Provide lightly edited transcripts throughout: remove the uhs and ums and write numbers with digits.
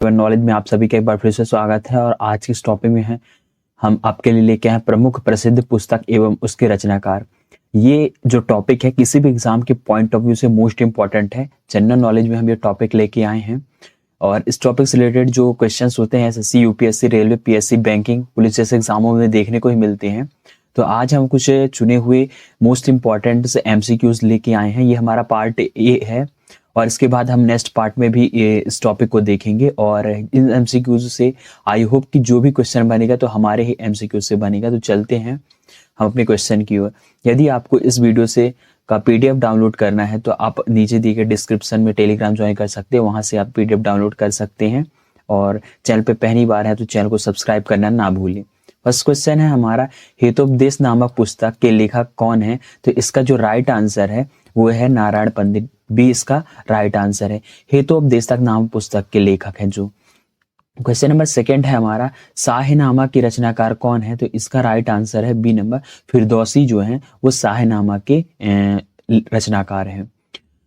Knowledge में आप सभी का एक बार फिर से स्वागत है। और आज के इस टॉपिक में है हम आपके लिए लेके हैं प्रमुख प्रसिद्ध पुस्तक एवं उसके रचनाकार। ये जो टॉपिक है किसी भी एग्जाम के पॉइंट ऑफ व्यू से मोस्ट इंपॉर्टेंट है। जनरल नॉलेज में हम ये टॉपिक लेके आए हैं और इस टॉपिक से रिलेटेड जो क्वेश्चंस होते हैं SSC, UPSC, railway, PSC, banking, police जैसे एग्जामों में देखने को ही मिलते हैं। तो आज हम कुछ चुने हुए मोस्ट इंपॉर्टेंट से एमसीक्यूज लेके आए हैं। ये हमारा पार्ट ए है और इसके बाद हम नेक्स्ट पार्ट में भी इस टॉपिक को देखेंगे। और इन एमसीक्यूज से आई होप कि जो भी क्वेश्चन बनेगा तो हमारे ही एमसीक्यूज से बनेगा। तो चलते हैं हम अपने क्वेश्चन की ओर। यदि आपको इस वीडियो से का पीडीएफ डाउनलोड करना है तो आप नीचे दिए गए डिस्क्रिप्शन में टेलीग्राम ज्वाइन कर सकते हैं, वहां से आप पीडीएफ डाउनलोड कर सकते हैं। और चैनल पे पहली बार है तो चैनल को सब्सक्राइब करना ना भूलें। फर्स्ट क्वेश्चन है हमारा, हेतोपदेश नामक पुस्तक के लेखक कौन है? तो इसका जो राइट आंसर है वो है नारायण पंडित, भी इसका राइट आंसर है। हेतोपदेशक नाम पुस्तक के लेखक हैं जो। क्वेश्चन नंबर सेकंड है हमारा, शाहनामा की रचनाकार कौन है? तो इसका राइट आंसर है बी नंबर, फिरदौसी जो है वो शाहनामा के रचनाकार है।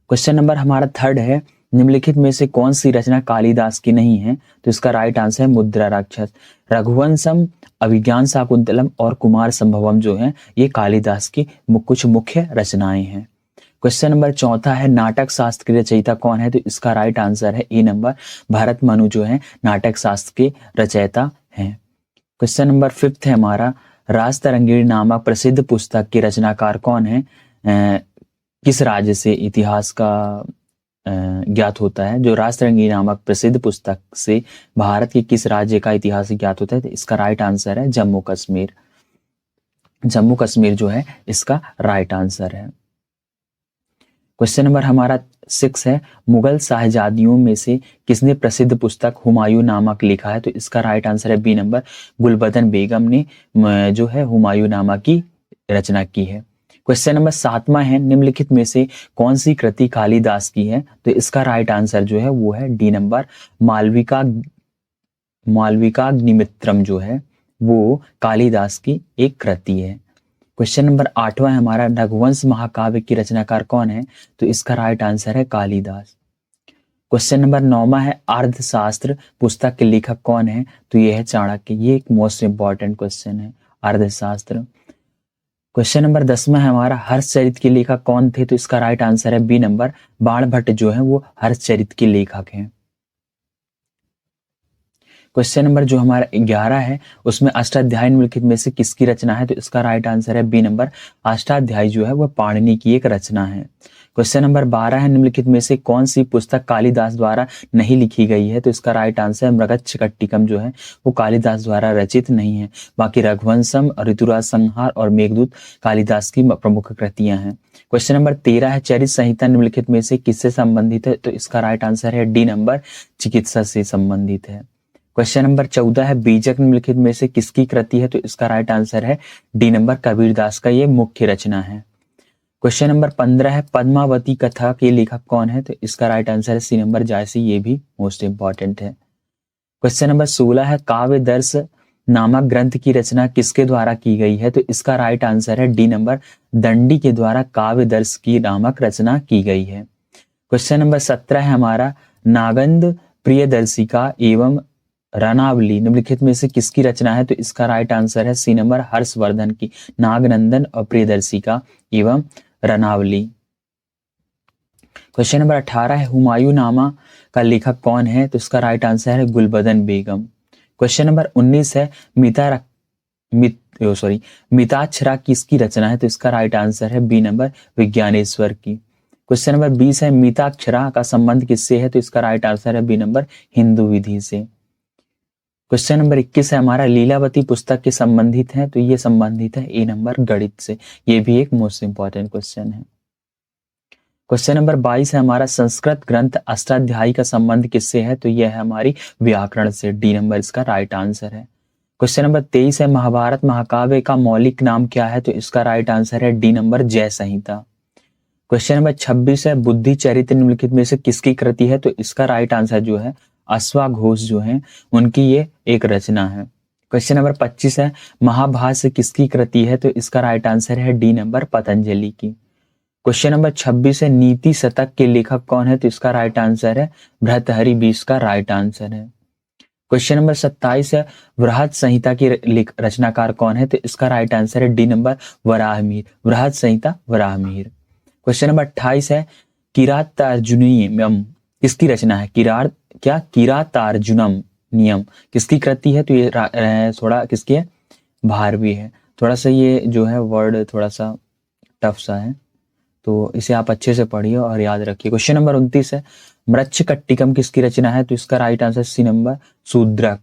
क्वेश्चन नंबर हमारा थर्ड है, निम्नलिखित में से कौन सी रचना कालिदास की नहीं है? तो इसका राइट आंसर है मुद्रा राक्षस। रघुवंशम, अभिज्ञान शाकुंतलम और कुमार संभवम जो है ये कालिदास की कुछ मुख्य रचनाएं हैं। क्वेश्चन नंबर चौथा है, नाटक शास्त्र के रचयिता कौन है? तो इसका राइट आंसर है ए नंबर, भरत मनु जो है नाटक शास्त्र के रचयिता हैं। क्वेश्चन नंबर फिफ्थ है हमारा, राजतरंगिणी नामक प्रसिद्ध पुस्तक के रचनाकार कौन है? किस राज्य से इतिहास का ज्ञात होता है? जो राजतरंगिणी नामक प्रसिद्ध पुस्तक से भारत के किस राज्य का इतिहास ज्ञात होता है? तो इसका राइट आंसर है जम्मू कश्मीर। जम्मू कश्मीर जो है इसका राइट आंसर है। क्वेश्चन नंबर हमारा 6 है, मुगल शाहजादियों में से किसने प्रसिद्ध पुस्तक हुमायूं नामक लिखा है? तो इसका राइट आंसर है बी नंबर, गुलबदन बेगम ने जो है हुमायूं नामा की रचना की है। क्वेश्चन नंबर 7वां है, निम्नलिखित में से कौन सी कृति कालिदास की है? तो इसका राइट आंसर जो है वो है डी नंबर, मालविकाग्निमित्रम जो है वो कालिदास की एक कृति है। क्वेश्चन नंबर 8वां है हमारा, रघुवंश महाकाव्य की रचनाकार कौन है? तो इसका राइट आंसर है कालिदास। क्वेश्चन नंबर 9वां है, अर्थशास्त्र पुस्तक के लेखक कौन है? तो ये है चाणक्य। ये एक मोस्ट इंपॉर्टेंट क्वेश्चन है, अर्थशास्त्र। क्वेश्चन नंबर 10वां है हमारा, हर्षचरित के लेखक कौन थे? तो इसका राइट आंसर है बी नंबर, बाणभट्ट जो है वो हर्षचरित के लेखक हैं। क्वेश्चन नंबर जो हमारा 11 है उसमें अष्टाध्यायी निम्नलिखित में से किसकी रचना है? तो इसका राइट आंसर है बी नंबर, अष्टाध्यायी जो है वह पाणिनि की एक रचना है। क्वेश्चन नंबर 12 है, निम्नलिखित में से कौन सी पुस्तक कालिदास द्वारा नहीं लिखी गई है? तो इसका राइट आंसर है मृगच्छकट्टिकम जो है वो कालिदास द्वारा रचित नहीं है। बाकी रघुवंशम, ऋतुराज संहार और मेघदूत कालिदास की प्रमुख कृतियां हैं। क्वेश्चन नंबर 13 है, चरित संहिता निम्नलिखित में से किससे संबंधित है? तो इसका राइट आंसर है डी नंबर, चिकित्सा से संबंधित है। क्वेश्चन नंबर 14 है, बीजक निम्नलिखित में से किसकी कृति है? तो इसका राइट आंसर है डी नंबर, कबीरदास का ये मुख्य रचना है। क्वेश्चन नंबर 15 है, पद्मावती कथा के लेखक कौन है? तो इसका राइट आंसर है सी नंबर, जायसी। ये भी मोस्ट इंपॉर्टेंट है। क्वेश्चन नंबर 16 है, काव्य दर्श नामक ग्रंथ की रचना किसके द्वारा की गई है? तो इसका राइट आंसर है डी नंबर, दंडी के द्वारा काव्य दर्श की नामक रचना की गई है। क्वेश्चन नंबर 17 है हमारा, नागंद प्रियदर्शिका एवं रनावली निम्नलिखित में से किसकी रचना है? तो इसका राइट आंसर है सी नंबर, हर्षवर्धन की। नागनंदन और प्रियदर्शिका एवं रनावली। क्वेश्चन नंबर 18 है, हुमायूं नामा का लेखक कौन है? तो इसका राइट आंसर है गुलबदन बेगम। क्वेश्चन नंबर 19 है, मिताक्षरा किसकी रचना है? तो इसका राइट आंसर है बी नंबर, विज्ञानेश्वर की। क्वेश्चन नंबर 20 है, मिताक्षरा का संबंध किससे है? तो इसका राइट आंसर है बी नंबर, हिंदू विधि से। क्वेश्चन नंबर 21 है हमारा, लीलावती पुस्तक के संबंधित है? तो ये संबंधित है ए नंबर, गणित से। ये भी एक मोस्ट इंपॉर्टेंट क्वेश्चन है। क्वेश्चन नंबर 22 है हमारा, संस्कृत ग्रंथ अष्टाध्यायी का संबंध किससे है? तो यह है हमारी व्याकरण से। डी नंबर इसका राइट आंसर है। क्वेश्चन नंबर 23 है, महाभारत महाकाव्य का मौलिक नाम क्या है? तो इसका राइट आंसर है डी नंबर, जय संहिता। क्वेश्चन नंबर 26 है, बुद्धि चरित्र निम्नलिखित में से किसकी कृति है? तो इसका राइट आंसर जो है अश्वाघोष जो है उनकी ये एक रचना है। क्वेश्चन नंबर 25 है, महाभाष्य किसकी कृति है? तो इसका राइट आंसर है डी नंबर, पतंजलि की। क्वेश्चन नंबर 26 है, नीति शतक के लेखक कौन है? तो इसका राइट आंसर है भर्तृहरि, 20 का राइट आंसर है। क्वेश्चन नंबर 27 है बृहद संहिता की रचनाकार कौन है? तो इसका राइट आंसर है डी नंबर वराहमिहिर। बृहद संहिता वराहमिहिर। क्वेश्चन नंबर 28 है किरातार्जुनीयम किसकी रचना है? किरातार्जुनम नियम किसकी कृति है? तो ये थोड़ा किसकी है? भारवी है। थोड़ा सा ये जो है वर्ड थोड़ा सा टफ सा है, तो इसे आप अच्छे से पढ़िए और याद रखिए। क्वेश्चन नंबर 29 है मृच्छकट्टिकम किसकी रचना है? तो इसका right answer C number Shudraka.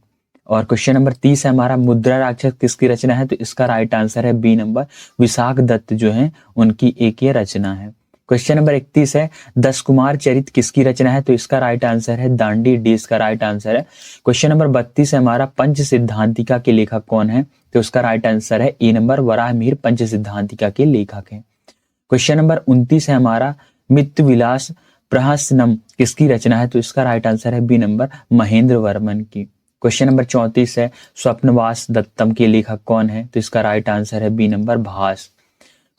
और क्वेश्चन नंबर 30 है हमारा मुद्रा राक्षस किसकी रचना है? तो इसका राइट आंसर है बी नंबर विशाख दत्त जो है उनकी एक ये रचना है। क्वेश्चन नंबर 31 है 10 कुमार चरित किसकी रचना है? तो इसका राइट आंसर है दांडी, डी इसका राइट आंसर है। क्वेश्चन नंबर 32 है हमारा पंच सिद्धांतिका के लेखक कौन है? तो उसका राइट आंसर है ए नंबर वराहमिहिर पंच सिद्धांतिका के लेखक है। क्वेश्चन नंबर 29 है हमारा मित्र विलास प्रहसनम किसकी रचना है? तो इसका राइट आंसर है बी नंबर महेंद्र वर्मन की। क्वेश्चन नंबर 34 है स्वप्नवास दत्तम के लेखक कौन है? तो इसका राइट आंसर है बी नंबर भास।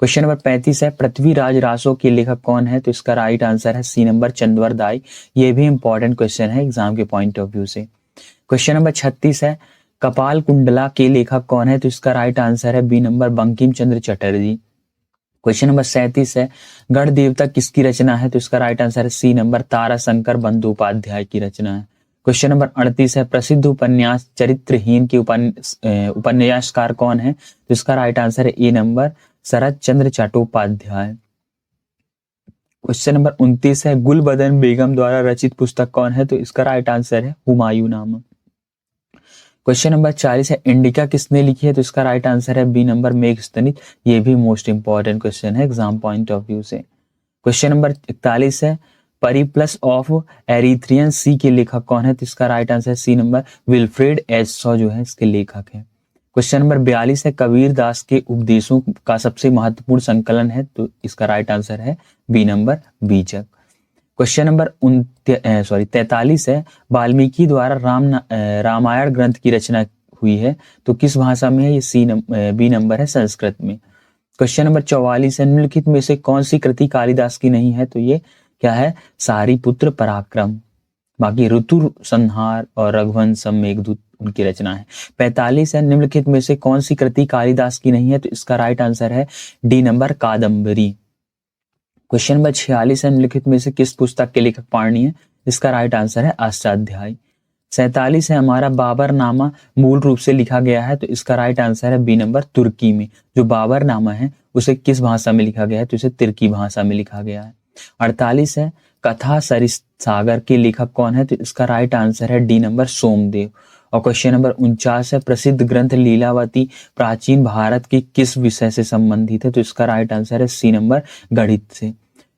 क्वेश्चन नंबर 35 है पृथ्वीराज रासो के लेखक कौन है? तो इसका राइट आंसर है सी नंबर चंद्रवरदाई। ये भी इंपॉर्टेंट क्वेश्चन है एग्जाम के पॉइंट ऑफ व्यू से। क्वेश्चन नंबर 36 है कपाल कुंडला के लेखक कौन है? तो इसका राइट आंसर है B number Bankim Chandra Chatterjee. Question number 37 है गढ़ देवता किसकी रचना है? तो इसका राइट आंसर है सी नंबर ताराशंकर बंदोपाध्याय की रचना है। क्वेश्चन नंबर 38 है प्रसिद्ध उपन्यास चरित्रहीन के उपन्यासकार कौन है? तो इसका राइट आंसर है A number Sharad Chandra Chattopadhyay. Question number 29 है गुलबदन बेगम द्वारा रचित पुस्तक कौन है? तो इसका राइट आंसर है हुमायूंनामा। क्वेश्चन नंबर 40 है इंडिका किसने लिखी है? तो इसका राइट आंसर है बी नंबर मेघस्तनित। ये भी मोस्ट इंपॉर्टेंट क्वेश्चन है एग्जाम पॉइंट ऑफ व्यू से। क्वेश्चन नंबर 41 है परिप्लस ऑफ एरिथ्रियन सी के लेखक कौन है? तो इसका right answer C number Wilfred H Shaw जो है इसके लेखक है। क्वेश्चन नंबर 42 है कबीर दास के उपदेशों का सबसे महत्वपूर्ण संकलन है? तो इसका राइट आंसर है बी नंबर बीजक। क्वेश्चन नंबर 43 है वाल्मीकि द्वारा रामायण ग्रंथ की रचना हुई है तो किस भाषा में है? ये बी नंबर है संस्कृत में। क्वेश्चन नंबर 44 है निम्नलिखित में से कौन सी कृति कालिदास की नहीं है? तो ये क्या है? सारीपुत्र पराक्रम। बाकी ऋतु संहार और रघुवंशम मेघदूत उनकी रचना है। 45 है निम्नलिखित में से कौन सी कृति कालिदास की नहीं है? तो इसका राइट आंसर है D number Kadambari. Question number 46 है निम्नलिखित में से किस पुस्तक के लेखक पाणिनि है? इसका राइट आंसर है अष्टाध्यायी। 47 है हमारा बाबरनामा मूल रूप से लिखा गया है? तो इसका राइट आंसर है बी नंबर तुर्की में। जो बाबरनामा है उसे किस भाषा में लिखा गया है? तो इसे तुर्की भाषा में लिखा गया है। 48 है कथा सरिसागर के लेखक कौन है? तो इसका राइट आंसर है डी नंबर सोमदेव। और क्वेश्चन नंबर 49 है प्रसिद्ध ग्रंथ लीलावती प्राचीन भारत के किस विषय से संबंधित है? तो इसका राइट आंसर है सी नंबर गणित से।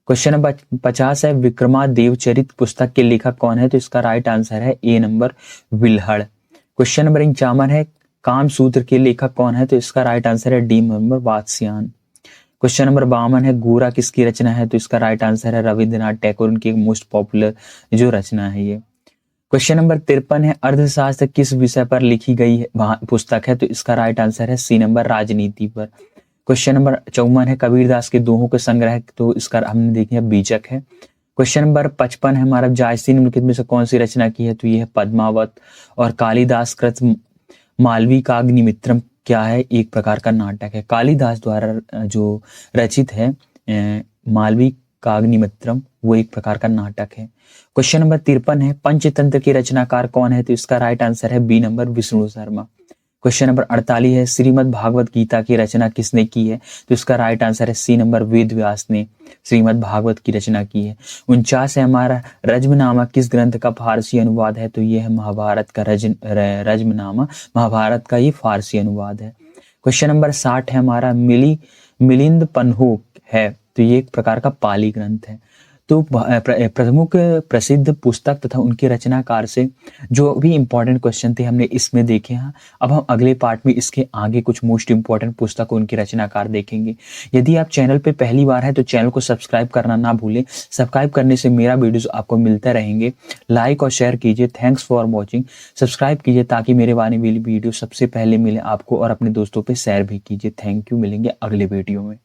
क्वेश्चन नंबर 50 है विक्रमादेव चरित पुस्तक के लेखक कौन है? तो इसका राइट आंसर है ए नंबर विल्हड़। क्वेश्चन नंबर 51 है कामसूत्र के लेखक कौन है? तो इसका राइट आंसर है D number Vatsyayana. Question number 52 है गोरा किसकी रचना है? तो इसका राइट आंसर है रविंद्रनाथ टैगोर, उनकी एक मोस्ट पॉपुलर जो रचना है ये। क्वेश्चन नंबर 53 है अर्थशास्त्र किस विषय पर लिखी गई है पुस्तक है? तो इसका राइट आंसर है सी नंबर राजनीति पर। क्वेश्चन नंबर 54 है कबीरदास के दोहों के संग्रह, तो इसका हमने देखे बीजक है। क्वेश्चन नंबर 55 है हमारा जायसी निम्नलिखित में से कौन सी रचना की है? तो ये है पद्मावत। और कालिदास कृत मालवी काग्निमित्रम क्या है? एक प्रकार का नाटक है। कालिदास द्वारा जो रचित है मालवी काग्निमित्रम वो एक प्रकार का नाटक है। क्वेश्चन नंबर 53 है पंचतंत्र के रचनाकार कौन है? तो इसका राइट आंसर है B number Vishnu Sharma. Question number 48 है श्रीमद् भागवत गीता की रचना किसने की है? तो इसका राइट आंसर है सी नंबर वेद व्यास ने श्रीमद् भागवत की रचना की है। 49 है हमारा रज्मनामा किस ग्रंथ का फारसी अनुवाद है? तो ये है महाभारत का रज्मनामा, महाभारत का ये फारसी अनुवाद है। क्वेश्चन नंबर 60 है हमारा मिलिंद पन्हो है, तो ये एक प्रकार का पाली ग्रंथ है। तो प्रमुख प्रसिद्ध पुस्तक तथा उनके रचनाकार से जो भी इंपॉर्टेंट क्वेश्चन थे हमने इसमें देखे हैं। अब हम अगले पार्ट में इसके आगे कुछ मोस्ट इंपॉर्टेंट पुस्तक उनके रचनाकार देखेंगे। यदि आप चैनल पे पहली बार है तो चैनल को सब्सक्राइब करना ना भूलें। सब्सक्राइब करने से मेरा वीडियोस आपको मिलते रहेंगे। लाइक और शेयर कीजिए। Thanks for watching. सब्सक्राइब कीजिए ताकि मेरे आने वाली वीडियो सबसे पहले मिले आपको, और अपने दोस्तों पे शेयर भी कीजिए। Thank you. मिलेंगे अगले वीडियो में।